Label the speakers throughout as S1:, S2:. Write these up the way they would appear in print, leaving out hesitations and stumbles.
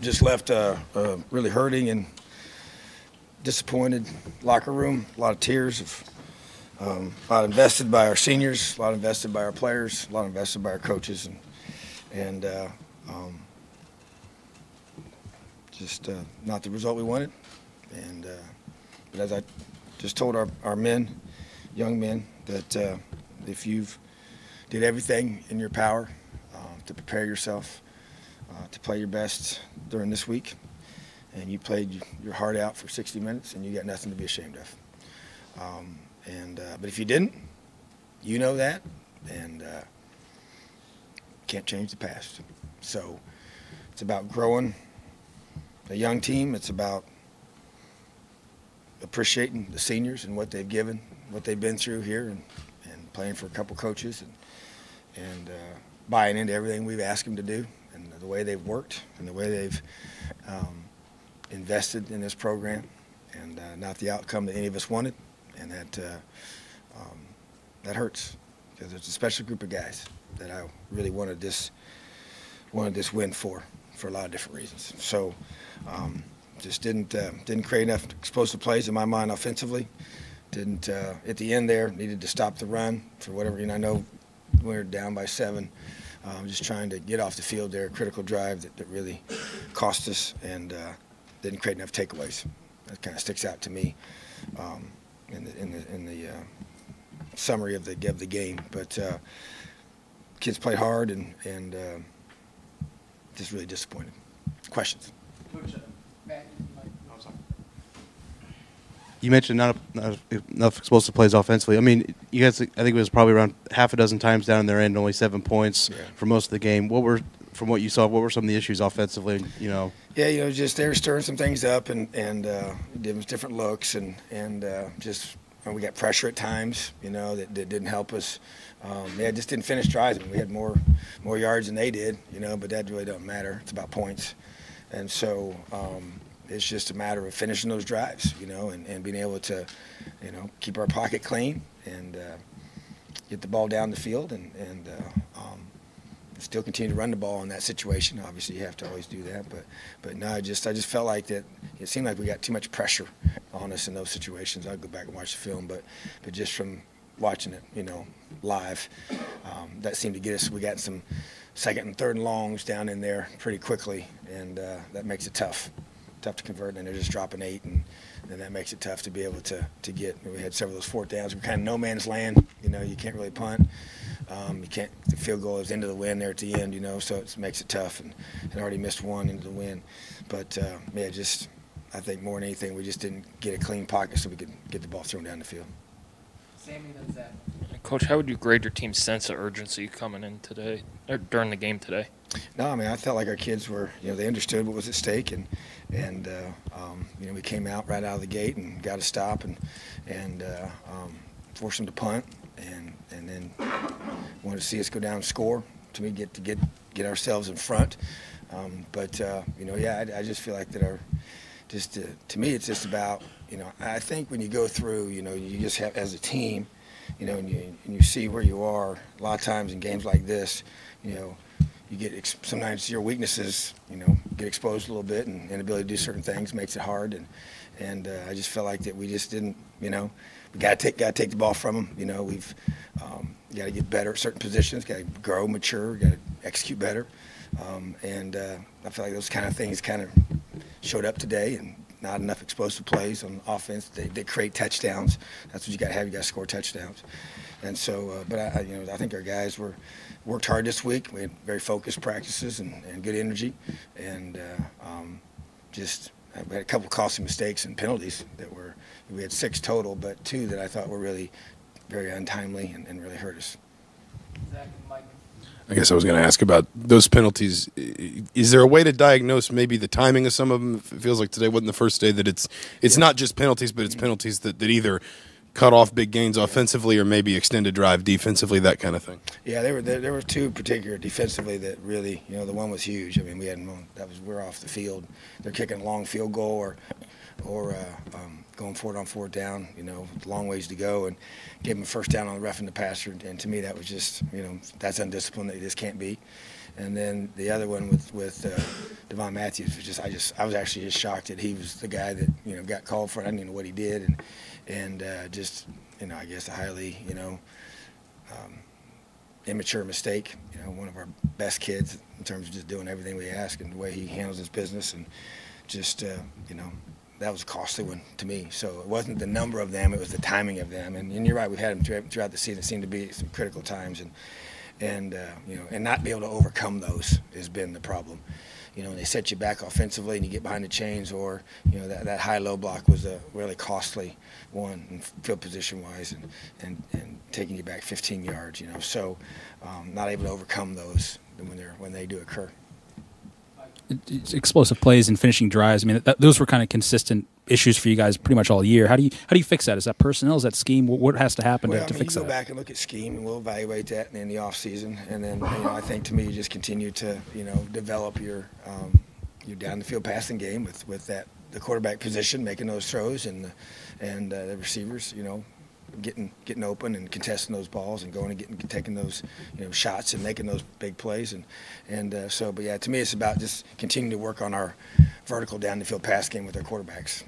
S1: just left really hurting and disappointed locker room. A lot of tears. A lot invested by our seniors, a lot invested by our players, a lot invested by our coaches, and just not the result we wanted. And but as I just told our men, young men, that if you've did everything in your power to prepare yourself to play your best during this week, and you played your heart out for 60 minutes, and you got nothing to be ashamed of. But if you didn't, you know that, and can't change the past. So it's about growing a young team. It's about appreciating the seniors and what they've given, what they've been through here, and playing for a couple coaches, and buying into everything we've asked them to do, and the way they've worked, and the way they've invested in this program, and not the outcome that any of us wanted, and that hurts, because it's a special group of guys that I really wanted this win for a lot of different reasons. So just didn't create enough explosive plays in my mind offensively. Didn't at the end there, needed to stop the run for whatever. I know we were down by 7. Just trying to get off the field there, a critical drive that really cost us, and didn't create enough takeaways. That kind of sticks out to me in the summary of the game. But kids played hard and just really disappointed. Questions?
S2: You mentioned not enough explosive plays offensively. I mean, you guys, I think it was probably around half a dozen times down in their end, only 7 points for most of the game. From what you saw, what were some of the issues offensively?
S1: Yeah, just they were stirring some things up and giving us different looks and just we got pressure at times, that didn't help us. Just didn't finish drives. We had more yards than they did, but that really doesn't matter. It's about points, and so. It's just a matter of finishing those drives, and being able to, keep our pocket clean and get the ball down the field and still continue to run the ball in that situation. Obviously, you have to always do that, but no, I just felt like that. It seemed like we got too much pressure on us in those situations. I'll go back and watch the film, but just from watching it, live, that seemed to get us. We got some second and third and longs down in there pretty quickly, and that makes it tough to convert, and they're just dropping 8, and that makes it tough to be able to get. We had several of those 4th downs. We're kind of no man's land. You can't really punt. You can't. The field goal is into the wind there at the end. So it makes it tough, and already missed one into the wind. But I think more than anything, we just didn't get a clean pocket so we could get the ball thrown down the field.
S3: Sammy, then Zach. Coach, how would you grade your team's sense of urgency coming in today or during the game today?
S1: No, I felt like our kids were, they understood what was at stake, and we came out right out of the gate and got a stop and forced them to punt, and then wanted to see us go down and score. To me, get ourselves in front. I just feel like that to me, it's just about, I think when you go through, you just have as a team, and you see where you are. A lot of times in games like this, you get sometimes your weaknesses, get exposed a little bit, and inability to do certain things makes it hard. And I just felt like that we just didn't, we got to take the ball from them. We've got to get better at certain positions, got to grow, mature, got to execute better. I feel like those kind of things kind of showed up today, and not enough explosive plays on offense. They create touchdowns. That's what you got to have. You got to score touchdowns. And so, I think our guys worked hard this week. We had very focused practices and good energy, and we had a couple costly mistakes and penalties we had 6 total, but 2 that I thought were really very untimely and really hurt us.
S3: Zach and Mike.
S4: I guess I was going to ask about those penalties. Is there a way to diagnose maybe the timing of some of them? It feels like today wasn't the first day that it's not just penalties, but it's penalties that either cut off big gains offensively or maybe extended drive defensively, that kind of thing.
S1: Yeah, there were 2 particular defensively that really, the one was huge. We had we're off the field. They're kicking a long field goal or going for it on 4th down, long ways to go, and gave them a first down on the roughing the passer. And to me, that was just, that's undisciplined. That you just can't beat. And then the other one with Devon Matthews was I was actually just shocked that he was the guy that got called for it. I didn't even know what he did, and just I guess a highly immature mistake. One of our best kids in terms of just doing everything we ask and the way he handles his business, and just that was a costly one to me. So it wasn't the number of them; it was the timing of them. And you're right, we've had them throughout the season. It seemed to be some critical times, and not be able to overcome those has been the problem. When they set you back offensively and you get behind the chains, or that high-low block was a really costly one, and field position-wise, and taking you back 15 yards. So not able to overcome those when they do occur.
S5: It's explosive plays and finishing drives. I mean, those were kind of consistent issues for you guys pretty much all year. How do you fix that? Is that personnel? Is that scheme? What has to happen to fix that?
S1: Go back and look at scheme, and we'll evaluate that in the off season. And then I think to me, you just continue to develop your down the field passing game with the quarterback position, making those throws, and the receivers getting open and contesting those balls and going and taking those shots and making those big plays, but yeah, to me it's about just continuing to work on our vertical down the field pass game with our quarterbacks.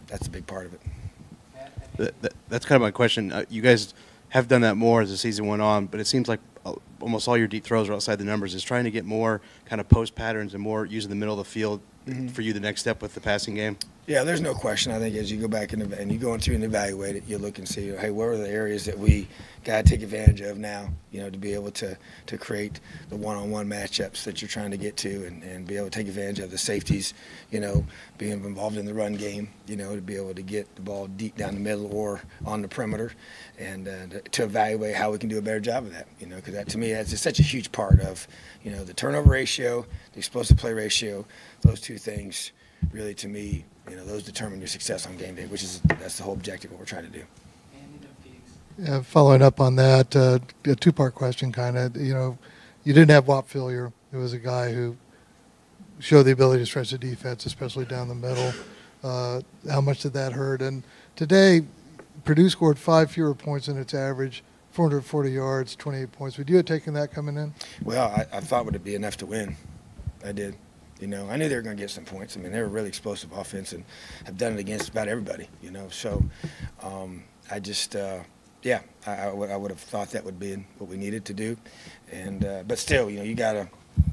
S1: That's a big part of it.
S2: That's kind of my question. You guys have done that more as the season went on, but it seems like almost all your deep throws are outside the numbers. Is trying to get more kind of post patterns and more using the middle of the field for you the next step with the passing game?
S1: Yeah, there's no question. I think as you go back and you go through and evaluate it, you look and see, hey, what are the areas that we got to take advantage of now, to be able to create the one-on-one matchups that you're trying to get to, and be able to take advantage of the safeties, being involved in the run game, to be able to get the ball deep down the middle or on the perimeter, and to evaluate how we can do a better job of that, because that to me that's just such a huge part of, the turnover ratio, the explosive play ratio, those two things really to me, those determine your success on game day, that's the whole objective of what we're trying to do.
S6: Yeah, following up on that, a two-part question kind of, you didn't have Whop Fillier. It was a guy who showed the ability to stretch the defense, especially down the middle. How much did that hurt? And today, Purdue scored 5 fewer points than its average, 440 yards, 28 points. Would you have taken that coming in?
S1: Well, I thought would it be enough to win. I did. I knew they were going to get some points. I mean, they were really explosive offense and have done it against about everybody, So I just, I would have thought that would be what we needed to do. But still, you got to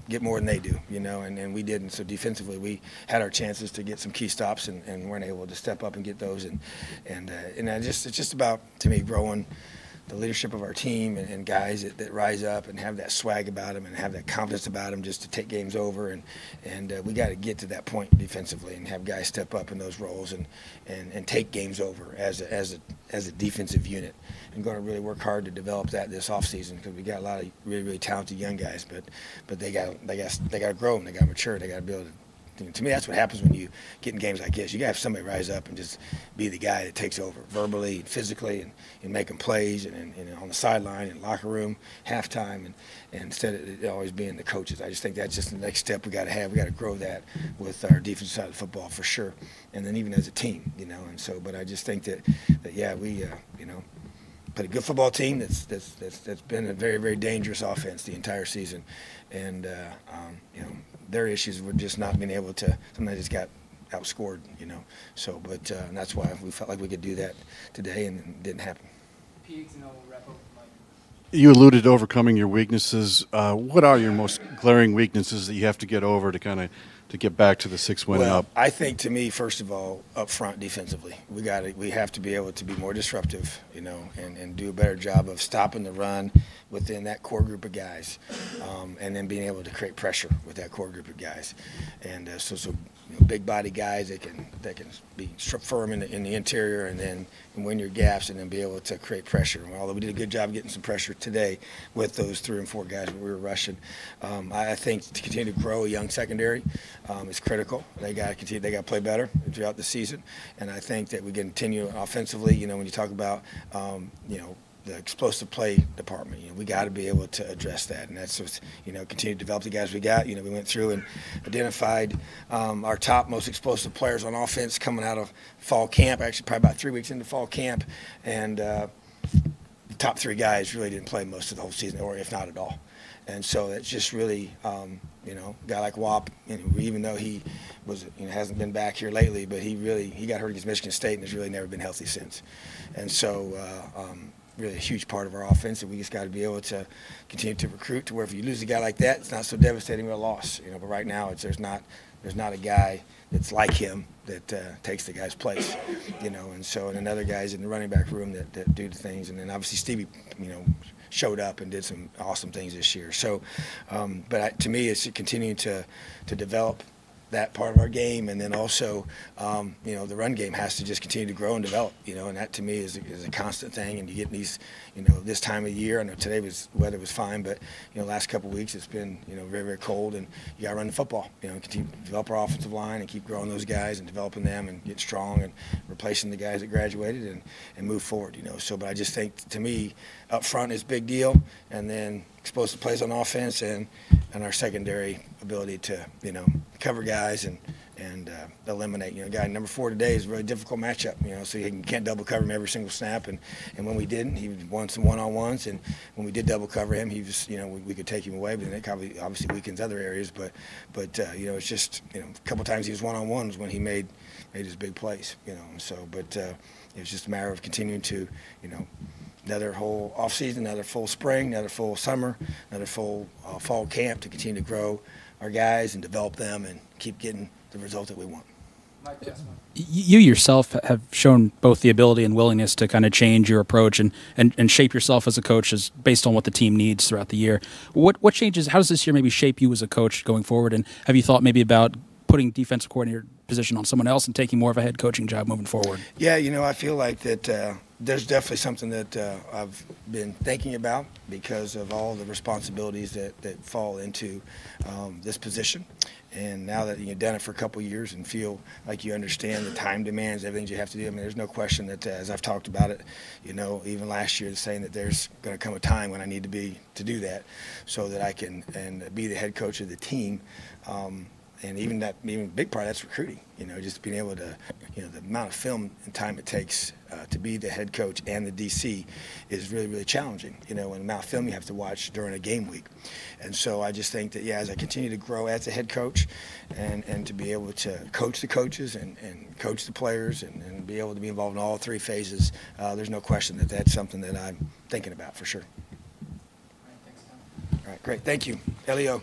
S1: get more than they do, and we didn't. So defensively, we had our chances to get some key stops and weren't able to step up and get those. It's just about, to me, growing the leadership of our team and guys that rise up and have that swag about them and have that confidence about them just to take games over. And we got to get to that point defensively and have guys step up in those roles and take games over as a defensive unit. And going to really work hard to develop that this offseason, because we got a lot of really, really talented young guys, but they got to grow and they got to mature. They got to be able to. To me, that's what happens when you get in games like this. You got to have somebody rise up and just be the guy that takes over verbally and physically and making plays and on the sideline and locker room, halftime, and instead of it always being the coaches. I just think that's just the next step we got to have. We got to grow that with our defensive side of football for sure, and then even as a team, And so, but I just think that yeah, we played a good football team that's been a very, very dangerous offense the entire season, and their issues were just not being able to. Sometimes just got outscored, So, but and that's why we felt like we could do that today, and it didn't happen.
S7: You alluded to overcoming your weaknesses. What are your most glaring weaknesses that you have to get over to get back to the 6-win up?
S1: I think, to me, first of all, up front defensively, we have to be able to be more disruptive, and do a better job of stopping the run within that core group of guys, and then being able to create pressure with that core group of guys, and so big body guys that can be firm in the interior and then win your gaps and then be able to create pressure. And although we did a good job getting some pressure today with those 3 and 4 guys we were rushing, I think to continue to grow a young secondary is critical. They got to continue. They got to play better throughout the season, and I think that we continue offensively. When you talk about the explosive play department, we got to be able to address that, and that's just continue to develop the guys we got. We went through and identified our top most explosive players on offense coming out of fall camp. Actually, probably about 3 weeks into fall camp, and the top 3 guys really didn't play most of the whole season, or if not at all. And so it's just really, you know, a guy like Wap, you know, even though he was, you know, hasn't been back here lately, but he got hurt against Michigan State and has really never been healthy since. And so really a huge part of our offense, and we just got to be able to continue to recruit to where if you lose a guy like that, it's not so devastating of a loss, you know. But right now, there's not a guy that's like him that takes the guy's place, you know. And so, and another guys in the running back room that do the things, and then obviously Stevie, you know, showed up and did some awesome things this year. So, but to me, it's continuing to develop that part of our game, and then also, you know, the run game has to just continue to grow and develop, you know, and that to me is a constant thing. And you get these, you know, this time of year, I know today weather was fine, but, you know, last couple of weeks it's been, you know, very, very cold, and you got to run the football, you know, continue to develop our offensive line and keep growing those guys and developing them and get strong and replacing the guys that graduated and move forward, you know. So, but I just think, to me, up front is a big deal, and then explosive plays on offense and our secondary ability to, you know, cover guys and eliminate. You know, guy number 4 today is a really difficult matchup, you know, so you can't double cover him every single snap. And when we didn't, he won some one-on-ones, and when we did double cover him, he was, you know, we could take him away, but then it obviously weakens other areas. But you know, it's just, you know, a couple times he was one-on-ones when he made his big plays, you know. So, but it was just a matter of continuing to, you know, another whole off season, another full spring, another full summer, another full fall camp to continue to grow our guys and develop them and keep getting the result that we want.
S5: You yourself have shown both the ability and willingness to kind of change your approach and shape yourself as a coach as based on what the team needs throughout the year. What changes? How does this year maybe shape you as a coach going forward? And have you thought maybe about putting defensive coordinator position on someone else and taking more of a head coaching job moving forward?
S1: Yeah, you know, I feel like that there's definitely something that I've been thinking about because of all the responsibilities that fall into this position. And now that you've done it for a couple of years and feel like you understand the time demands, everything you have to do, I mean, there's no question that as I've talked about it, you know, even last year, saying that there's going to come a time when I need to do that so that I can be the head coach of the team. And even a big part of that's recruiting, you know, just being able to, you know, the amount of film and time it takes to be the head coach and the DC is really, really challenging, you know, and the amount of film you have to watch during a game week. And so I just think that, yeah, as I continue to grow as a head coach and to be able to coach the coaches and coach the players and be able to be involved in all 3 phases, there's no question that that's something that I'm thinking about for sure. All right, great. Thank you. Elio.